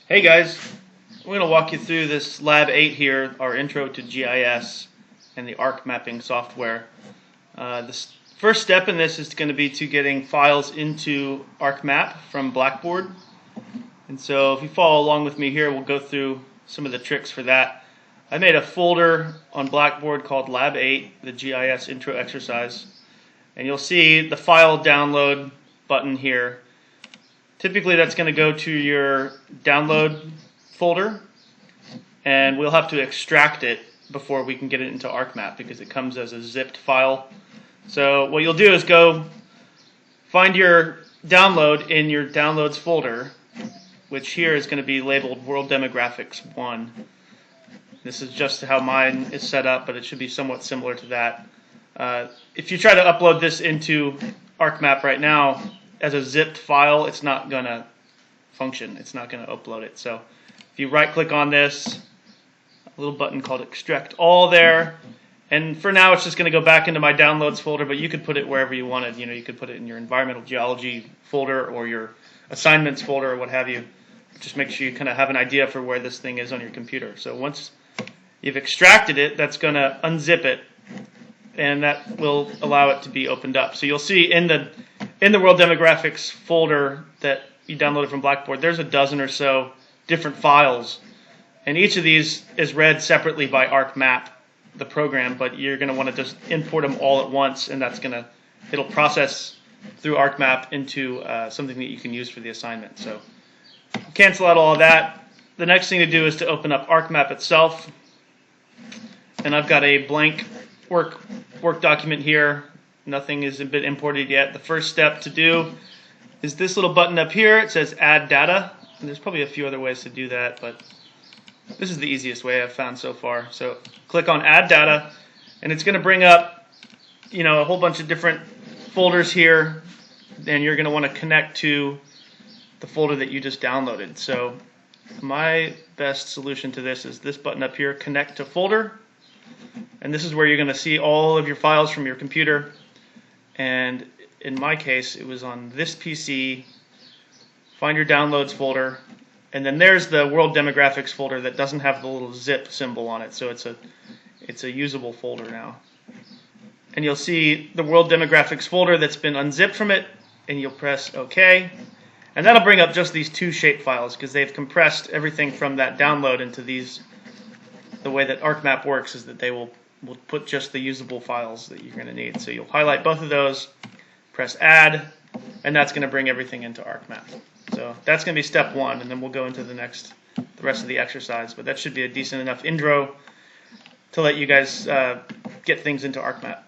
Hey guys, we're going to walk you through this Lab 8 here, our intro to GIS and the arc mapping software. The first step in this is going to be to getting files into ArcMap from Blackboard. And so if you follow along with me here, we'll go through some of the tricks for that. I made a folder on Blackboard called Lab 8, the GIS intro exercise. And you'll see the file download button here. Typically that's going to go to your download folder, and we'll have to extract it before we can get it into ArcMap because it comes as a zipped file. So what you'll do is go find your download in your downloads folder, which here is going to be labeled World Demographics 1. This is just how mine is set up, but it should be somewhat similar to that. If you try to upload this into ArcMap right now, as a zipped file, it's not going to function. It's not going to upload it. So if you right click on this, a little button called Extract All there, and for now it's just going to go back into my downloads folder, but you could put it wherever you wanted. You could put it in your environmental geology folder or your assignments folder or what have you. Just make sure you kind of have an idea for where this thing is on your computer. So once you've extracted it, that's going to unzip it, and that will allow it to be opened up. So you'll see in the World Demographics folder that you downloaded from Blackboard, there's a dozen or so different files. And each of these is read separately by ArcMap, the program, but you're going to want to just import them all at once, and it'll process through ArcMap into something that you can use for the assignment. So cancel out all of that. The next thing to do is to open up ArcMap itself. And I've got a blank work document here. Nothing has been imported yet. The first step to do is this little button up here. It says Add Data. And there's probably a few other ways to do that, but this is the easiest way I've found so far. So click on Add Data, and it's going to bring up a whole bunch of different folders here, and you're going to want to connect to the folder that you just downloaded. So my best solution to this is this button up here, Connect to Folder. And this is where you're going to see all of your files from your computer. And in my case, it was on this PC. Find your downloads folder. And then there's the World Demographics folder that doesn't have the little zip symbol on it. So it's a usable folder now. And you'll see the World Demographics folder that's been unzipped from it. And you'll press OK. And that'll bring up just these two shape files because they've compressed everything from that download into these. The way that ArcMap works is that they will put just the usable files that you're going to need. So you'll highlight both of those, press Add, and that's going to bring everything into ArcMap. So that's going to be step one, and then we'll go into the rest of the exercise. But that should be a decent enough intro to let you guys get things into ArcMap.